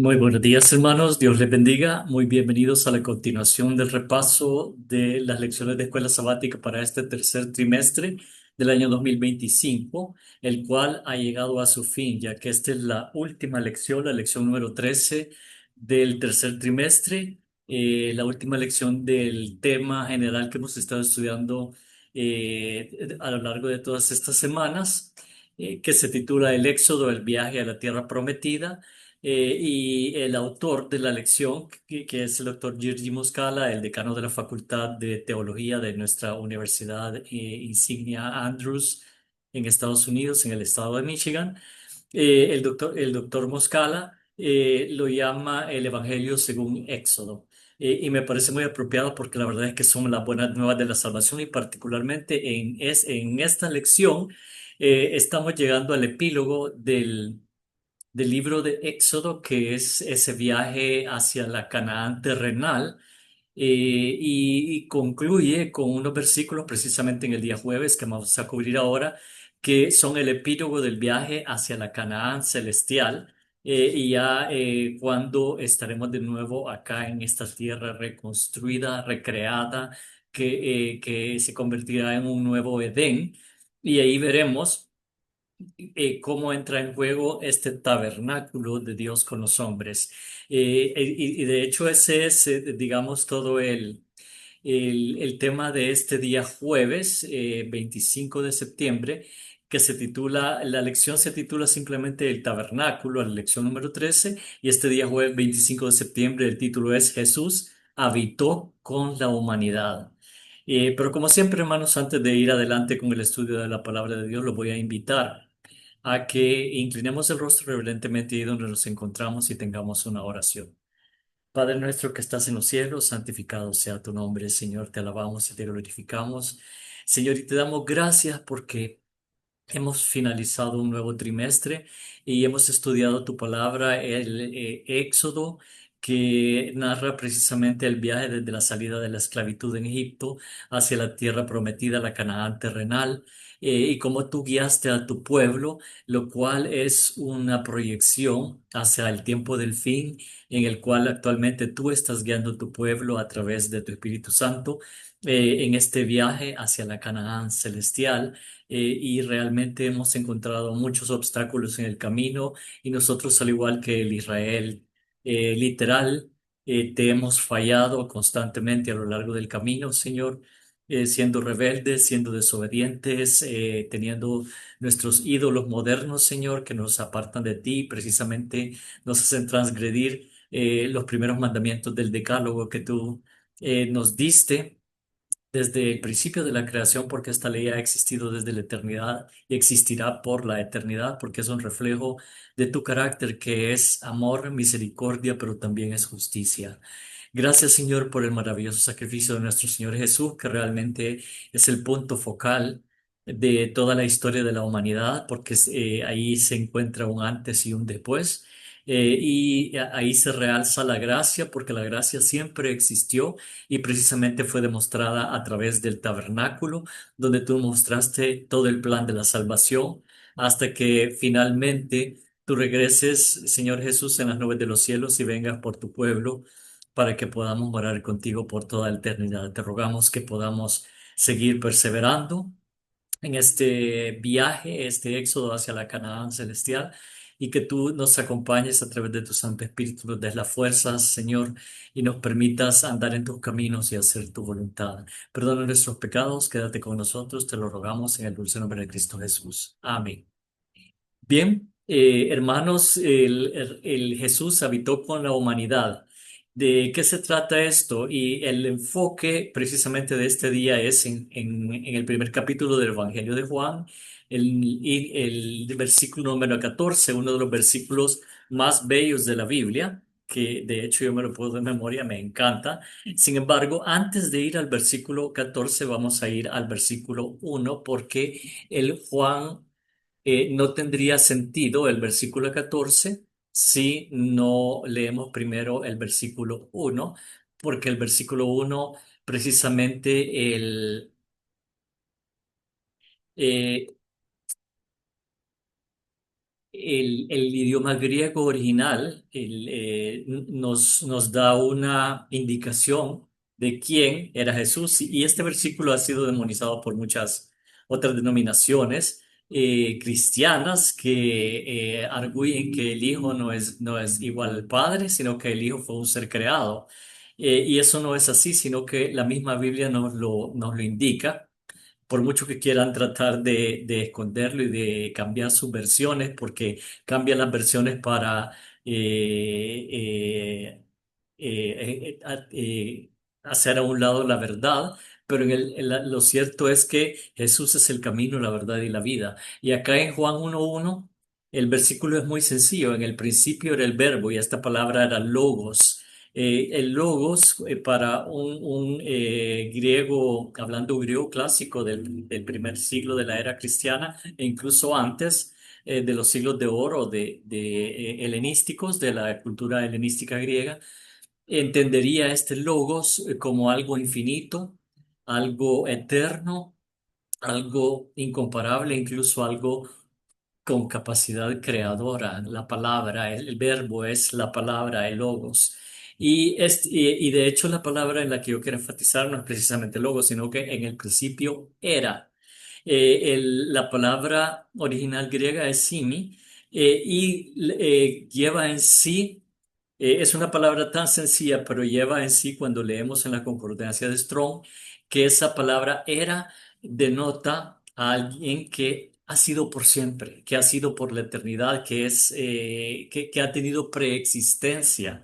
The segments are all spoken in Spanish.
Muy buenos días, hermanos. Dios les bendiga. Muy bienvenidos a la continuación del repaso de las lecciones de escuela sabática para este tercer trimestre del año 2025, el cual ha llegado a su fin, ya que esta es la última lección, la lección número 13 del tercer trimestre, la última lección del tema general que hemos estado estudiando a lo largo de todas estas semanas, que se titula El Éxodo, el viaje a la tierra prometida. Y el autor de la lección, que es el doctor Jerzy Moscala, el decano de la Facultad de Teología de nuestra universidad insignia Andrews en Estados Unidos, en el estado de Michigan, el doctor Moscala lo llama el Evangelio según Éxodo. Y me parece muy apropiado porque la verdad es que son las buenas nuevas de la salvación y particularmente en esta lección estamos llegando al epílogo del libro de Éxodo, que es ese viaje hacia la Canaán terrenal, y concluye con unos versículos precisamente en el día jueves que vamos a cubrir ahora, que son el epílogo del viaje hacia la Canaán celestial, y ya cuando estaremos de nuevo acá en esta tierra reconstruida, recreada, que se convertirá en un nuevo Edén, y ahí veremos cómo entra en juego este tabernáculo de Dios con los hombres. Y de hecho ese es, digamos, todo el tema de este día jueves, 25 de septiembre, que se titula, la lección se titula simplemente El tabernáculo, la lección número 13, y este día jueves 25 de septiembre el título es Jesús habitó con la humanidad. Pero como siempre, hermanos, antes de ir adelante con el estudio de la palabra de Dios, los voy a invitar a que inclinemos el rostro reverentemente ahí donde nos encontramos y tengamos una oración. Padre nuestro que estás en los cielos, santificado sea tu nombre, Señor, te alabamos y te glorificamos. Señor, y te damos gracias porque hemos finalizado un nuevo trimestre y hemos estudiado tu palabra, el Éxodo, que narra precisamente el viaje desde la salida de la esclavitud en Egipto hacia la tierra prometida, la Canaán terrenal, y cómo tú guiaste a tu pueblo, lo cual es una proyección hacia el tiempo del fin, en el cual actualmente tú estás guiando a tu pueblo a través de tu Espíritu Santo, en este viaje hacia la Canaán celestial. Y realmente hemos encontrado muchos obstáculos en el camino y nosotros, al igual que el Israel literal, te hemos fallado constantemente a lo largo del camino, Señor, siendo rebeldes, siendo desobedientes, teniendo nuestros ídolos modernos, Señor, que nos apartan de ti, precisamente nos hacen transgredir los primeros mandamientos del decálogo que tú nos diste desde el principio de la creación, porque esta ley ha existido desde la eternidad y existirá por la eternidad, porque es un reflejo de tu carácter que es amor, misericordia, pero también es justicia. Gracias, Señor, por el maravilloso sacrificio de nuestro Señor Jesús, que realmente es el punto focal de toda la historia de la humanidad, porque ahí se encuentra un antes y un después. Y ahí se realza la gracia, porque la gracia siempre existió y precisamente fue demostrada a través del tabernáculo, donde tú mostraste todo el plan de la salvación, hasta que finalmente tú regreses, Señor Jesús, en las nubes de los cielos y vengas por tu pueblo para que podamos morar contigo por toda la eternidad. Te rogamos que podamos seguir perseverando en este viaje, este éxodo hacia la Canaán celestial, y que tú nos acompañes a través de tu Santo Espíritu, nos des las fuerzas, Señor, y nos permitas andar en tus caminos y hacer tu voluntad. Perdona nuestros pecados, quédate con nosotros, te lo rogamos en el dulce nombre de Cristo Jesús. Amén. Bien, hermanos, el Jesús habitó con la humanidad. ¿De qué se trata esto? Y el enfoque precisamente de este día es en el primer capítulo del Evangelio de Juan, el versículo número 14, uno de los versículos más bellos de la Biblia, que de hecho yo me lo puedo de memoria, me encanta. Sin embargo, antes de ir al versículo 14, vamos a ir al versículo 1, porque el Juan no tendría sentido el versículo 14 si no leemos primero el versículo 1, porque el versículo 1 precisamente eh, el idioma griego original nos da una indicación de quién era Jesús y este versículo ha sido demonizado por muchas otras denominaciones cristianas que arguyen que el Hijo no es igual al Padre, sino que el Hijo fue un ser creado. Y eso no es así, sino que la misma Biblia nos lo indica por mucho que quieran tratar de esconderlo y de cambiar sus versiones, porque cambian las versiones para hacer a un lado la verdad, pero lo cierto es que Jesús es el camino, la verdad y la vida. Y acá en Juan 1:1, el versículo es muy sencillo. En el principio era el verbo y esta palabra era logos. El logos para un griego, hablando griego clásico del primer siglo de la era cristiana e incluso antes de los siglos de oro de helenísticos, de la cultura helenística griega, entendería este logos como algo infinito, algo eterno, algo incomparable, incluso algo con capacidad creadora. La palabra, el verbo es la palabra, el logos. Y de hecho la palabra en la que yo quiero enfatizar no es precisamente logos, sino que en el principio era. La palabra original griega es simi lleva en sí, es una palabra tan sencilla, pero lleva en sí cuando leemos en la concordancia de Strong, que esa palabra era denota a alguien que ha sido por siempre, que ha sido por la eternidad, que ha tenido preexistencia.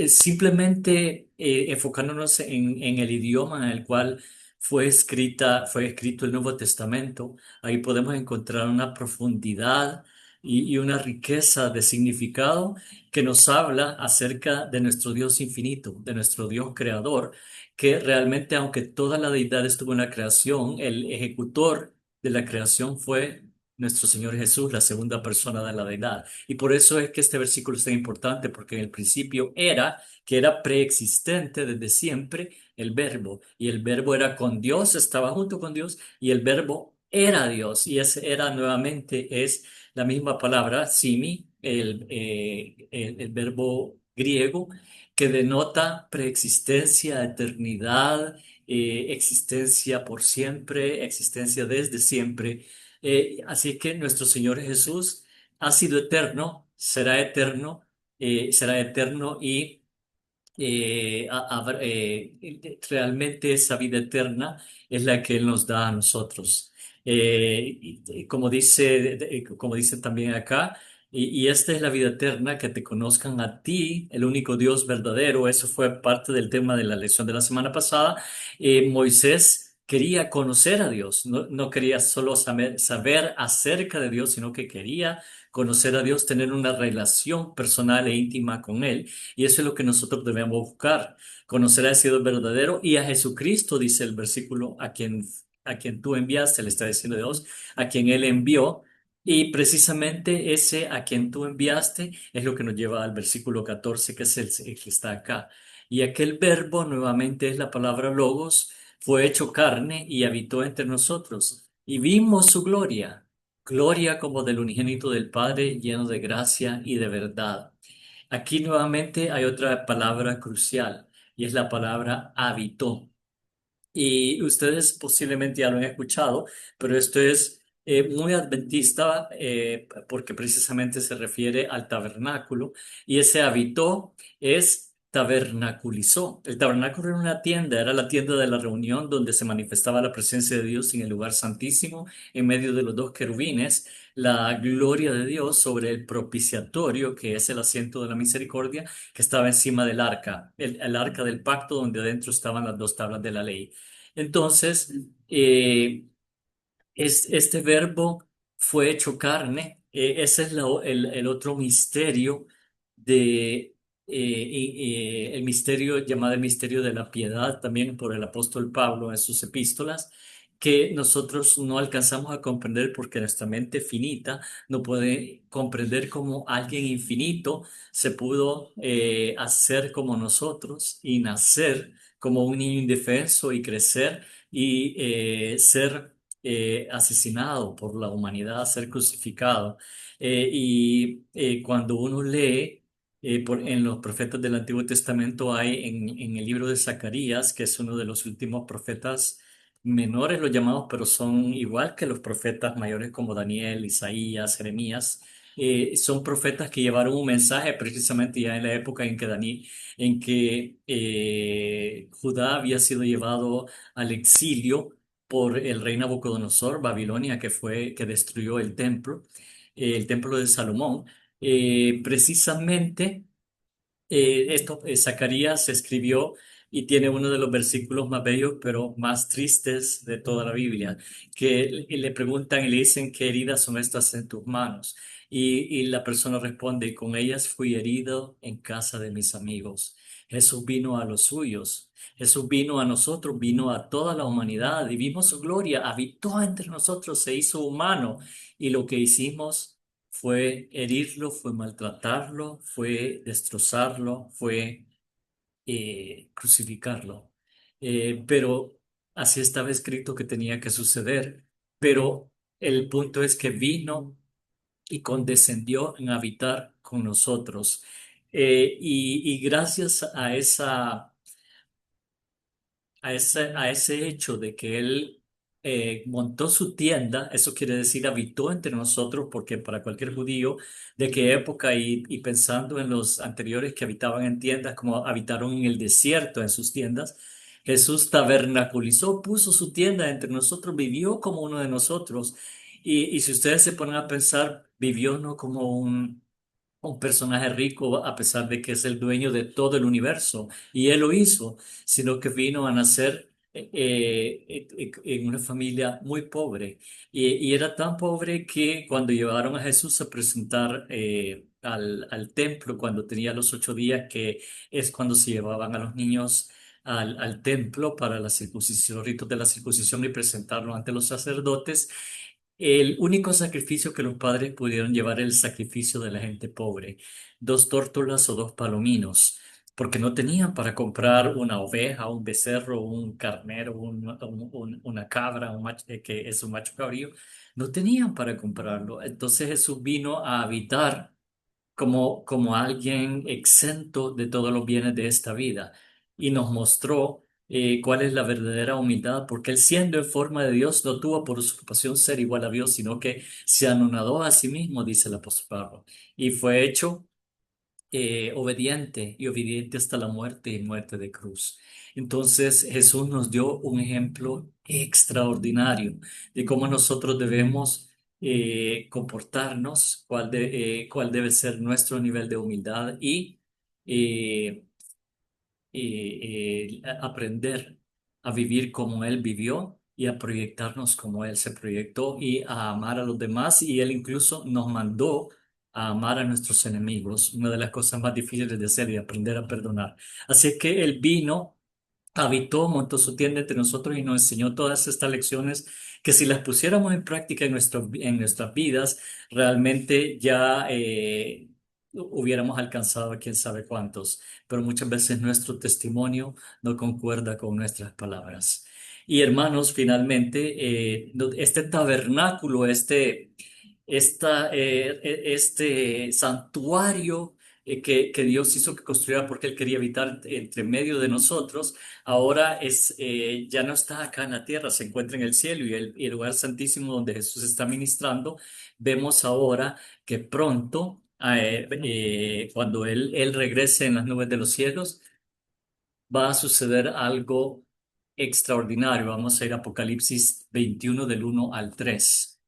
Simplemente enfocándonos en el idioma en el cual fue escrito el Nuevo Testamento, ahí podemos encontrar una profundidad y una riqueza de significado que nos habla acerca de nuestro Dios infinito, de nuestro Dios creador, que realmente, aunque toda la deidad estuvo en la creación, el ejecutor de la creación fue nuestro Señor Jesús, la segunda persona de la deidad. Y por eso es que este versículo es tan importante, porque en el principio era, que era preexistente desde siempre, el verbo. Y el verbo era con Dios, estaba junto con Dios, y el verbo era Dios. Y ese era nuevamente es la misma palabra, simi, el verbo griego que denota preexistencia, eternidad, existencia por siempre, existencia desde siempre. Así que nuestro Señor Jesús ha sido será eterno y realmente esa vida eterna es la que Él nos da a nosotros. Como dice también acá, y esta es la vida eterna, que te conozcan a ti, el único Dios verdadero. Eso fue parte del tema de la lección de la semana pasada. Moisés quería conocer a Dios, no quería solo saber acerca de Dios, sino que quería conocer a Dios, tener una relación personal e íntima con Él. Y eso es lo que nosotros debemos buscar, conocer a ese Dios verdadero y a Jesucristo, dice el versículo, a quien tú enviaste, le está diciendo Dios, a quien Él envió. Y precisamente ese a quien tú enviaste es lo que nos lleva al versículo 14, que es el que está acá. Y aquel verbo nuevamente es la palabra logos, fue hecho carne y habitó entre nosotros. Y vimos su gloria, gloria como del unigénito del Padre, lleno de gracia y de verdad. Aquí nuevamente hay otra palabra crucial y es la palabra habitó. Y ustedes posiblemente ya lo han escuchado, pero esto es muy adventista porque precisamente se refiere al tabernáculo y ese habitó es tabernaculizó. El tabernáculo era una tienda, era la tienda de la reunión donde se manifestaba la presencia de Dios en el lugar santísimo, en medio de los dos querubines, la gloria de Dios sobre el propiciatorio, que es el asiento de la misericordia, que estaba encima del arca, el arca del pacto donde adentro estaban las dos tablas de la ley. Entonces, este verbo fue hecho carne. Ese es el otro misterio el misterio llamado el misterio de la piedad, también por el apóstol Pablo en sus epístolas, que nosotros no alcanzamos a comprender porque nuestra mente finita no puede comprender cómo alguien infinito se pudo hacer como nosotros y nacer como un niño indefenso y crecer y ser asesinado por la humanidad, a ser crucificado. Cuando uno lee en los profetas del Antiguo Testamento, hay en el libro de Zacarías, que es uno de los últimos profetas menores, los llamados, pero son igual que los profetas mayores como Daniel, Isaías, Jeremías. Son profetas que llevaron un mensaje precisamente ya en la época en que Judá había sido llevado al exilio por el rey Nabucodonosor, Babilonia, que destruyó el templo de Salomón. Precisamente Zacarías escribió y tiene uno de los versículos más bellos, pero más tristes de toda la Biblia, que le preguntan y le dicen, ¿qué heridas son estas en tus manos? Y la persona responde, con ellas fui herido en casa de mis amigos. Jesús vino a los suyos. Jesús vino a nosotros, vino a toda la humanidad y vimos su gloria, habitó entre nosotros, se hizo humano y lo que hicimos fue herirlo, fue maltratarlo, fue destrozarlo, fue crucificarlo. Pero así estaba escrito que tenía que suceder. Pero el punto es que vino y condescendió en habitar con nosotros. Y gracias a ese hecho de que él montó su tienda, eso quiere decir habitó entre nosotros, porque para cualquier judío de qué época y pensando en los anteriores que habitaban en tiendas, como habitaron en el desierto en sus tiendas, Jesús tabernaculizó, puso su tienda entre nosotros, vivió como uno de nosotros. Y si ustedes se ponen a pensar, vivió no como un personaje rico a pesar de que es el dueño de todo el universo, y él lo hizo, sino que vino a nacer en una familia muy pobre. Y era tan pobre que cuando llevaron a Jesús a presentar al templo, cuando tenía los 8 días, que es cuando se llevaban a los niños al templo para la circuncisión, los ritos de la circuncisión y presentarlo ante los sacerdotes, el único sacrificio que los padres pudieron llevar era el sacrificio de la gente pobre, 2 tórtolas o 2 palominos, porque no tenían para comprar una oveja, un becerro, un carnero, una cabra, que es un macho cabrío, no tenían para comprarlo. Entonces Jesús vino a habitar como alguien exento de todos los bienes de esta vida y nos mostró cuál es la verdadera humildad, porque él siendo en forma de Dios no tuvo por usurpación ser igual a Dios, sino que se anonadó a sí mismo, dice el apóstol Pablo, y fue hecho obediente y obediente hasta la muerte y muerte de cruz. Entonces Jesús nos dio un ejemplo extraordinario de cómo nosotros debemos comportarnos, cuál debe ser nuestro nivel de humildad eh, aprender a vivir como Él vivió y a proyectarnos como Él se proyectó y a amar a los demás. Y Él incluso nos mandó a amar a nuestros enemigos, una de las cosas más difíciles de hacer y aprender a perdonar. Así que Él vino, habitó, montó su tienda entre nosotros y nos enseñó todas estas lecciones que si las pusiéramos en práctica en nuestras vidas, realmente ya hubiéramos alcanzado a quién sabe cuántos, pero muchas veces nuestro testimonio no concuerda con nuestras palabras. Y hermanos, finalmente, este tabernáculo, este santuario que Dios hizo que construyera porque Él quería habitar entre medio de nosotros, ahora ya no está acá en la tierra, se encuentra en el cielo y el lugar santísimo donde Jesús está ministrando. Vemos ahora que pronto, cuando Él regrese en las nubes de los cielos, va a suceder algo extraordinario. Vamos a ir a Apocalipsis 21 del 1 al 3.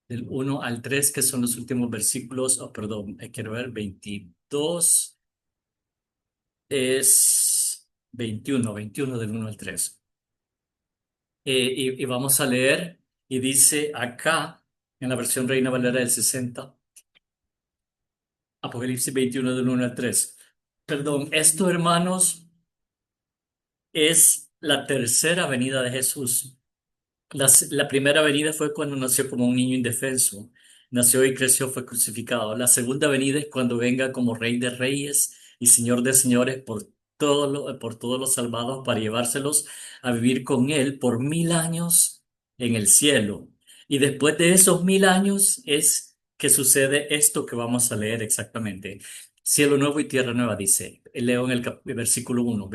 Del 1 al 3, que son los últimos versículos, oh, perdón, quiero ver, 22 es 21 del 1 al 3. Y vamos a leer, y dice acá, en la versión Reina Valera del 60, Apocalipsis 21 del 1 al 3. Perdón, esto, hermanos, es la tercera venida de Jesús. La primera venida fue cuando nació como un niño indefenso. Nació y creció, fue crucificado. La segunda venida es cuando venga como Rey de Reyes y Señor de Señores por todos los salvados para llevárselos a vivir con Él por 1000 años en el cielo. Y después de esos 1000 años es que sucede esto que vamos a leer exactamente. Cielo nuevo y tierra nueva, dice. Leo en el versículo 1,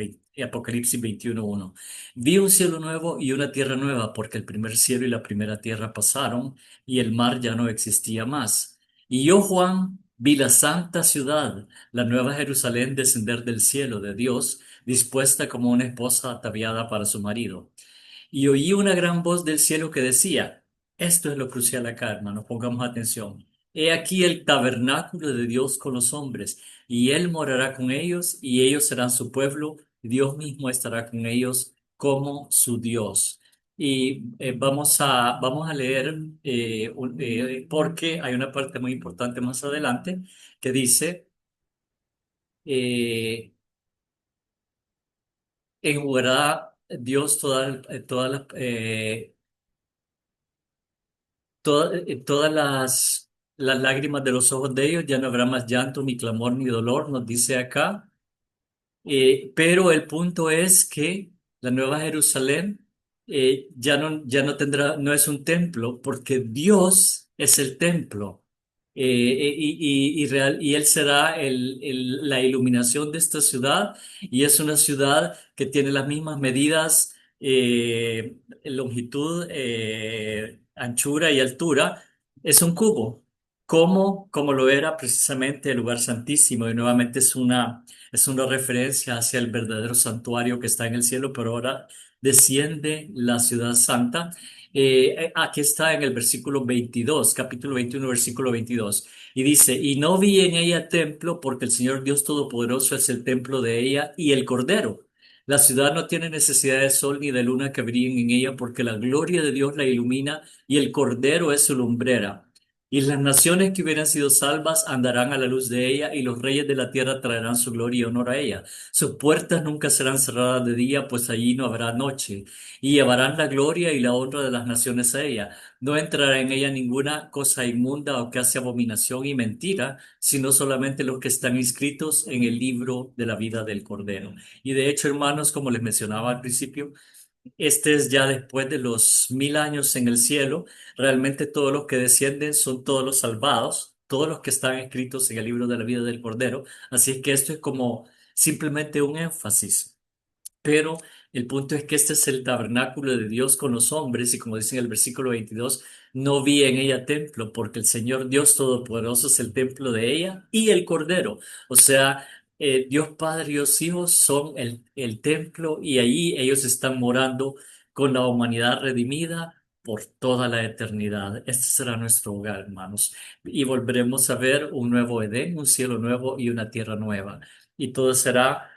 Apocalipsis 21:1. Vi un cielo nuevo y una tierra nueva, porque el primer cielo y la primera tierra pasaron, y el mar ya no existía más. Y yo, Juan, vi la santa ciudad, la nueva Jerusalén, descender del cielo de Dios, dispuesta como una esposa ataviada para su marido. Y oí una gran voz del cielo que decía, esto es lo crucial acá, hermanos, pongamos atención. He aquí el tabernáculo de Dios con los hombres, y Él morará con ellos, y ellos serán su pueblo, y Dios mismo estará con ellos como su Dios. Y vamos a leer, porque hay una parte muy importante más adelante que dice, eh, enjugará Dios todas las lágrimas de los ojos de ellos, ya no habrá más llanto, ni clamor, ni dolor, nos dice acá. Pero el punto es que la Nueva Jerusalén ya no tendrá, no es un templo, porque Dios es el templo. Y Él será la iluminación de esta ciudad, y es una ciudad que tiene las mismas medidas, longitud, anchura y altura. Es un cubo, como lo era precisamente el lugar santísimo, y nuevamente es una referencia hacia el verdadero santuario que está en el cielo, pero ahora desciende la ciudad santa. Aquí está en el versículo 22, capítulo 21, versículo 22. Y dice, y no vi en ella templo, porque el Señor Dios Todopoderoso es el templo de ella y el Cordero. La ciudad no tiene necesidad de sol ni de luna que brillen en ella, porque la gloria de Dios la ilumina y el Cordero es su lumbrera. Y las naciones que hubieran sido salvas andarán a la luz de ella, y los reyes de la tierra traerán su gloria y honor a ella. Sus puertas nunca serán cerradas de día, pues allí no habrá noche. Y llevarán la gloria y la honra de las naciones a ella. No entrará en ella ninguna cosa inmunda o que hace abominación y mentira, sino solamente los que están inscritos en el libro de la vida del Cordero. Y de hecho, hermanos, como les mencionaba al principio, este es ya después de los 1000 años en el cielo. Realmente todos los que descienden son todos los salvados, todos los que están escritos en el libro de la vida del Cordero. Así es que esto es como simplemente un énfasis. Pero el punto es que este es el tabernáculo de Dios con los hombres, y como dice en el versículo 22, no vi en ella templo, porque el Señor Dios Todopoderoso es el templo de ella y el Cordero. O sea, Dios Padre y Dios Hijo son el templo, y allí ellos están morando con la humanidad redimida por toda la eternidad. Este será nuestro hogar, hermanos. Y volveremos a ver un nuevo Edén, un cielo nuevo y una tierra nueva. Y todo será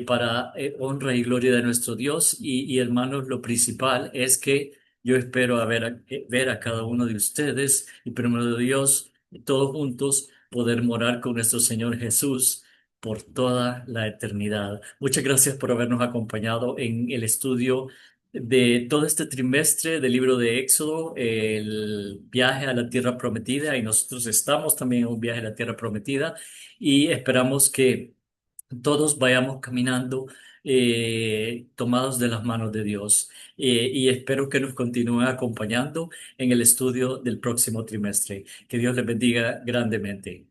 para honra y gloria de nuestro Dios. Y hermanos, lo principal es que yo espero ver a cada uno de ustedes, y primero de Dios, todos juntos, poder morar con nuestro Señor Jesús por toda la eternidad. Muchas gracias por habernos acompañado en el estudio de todo este trimestre del libro de Éxodo, el viaje a la tierra prometida, y nosotros estamos también en un viaje a la tierra prometida, y esperamos que todos vayamos caminando tomados de las manos de Dios. Y espero que nos continúen acompañando en el estudio del próximo trimestre. Que Dios les bendiga grandemente.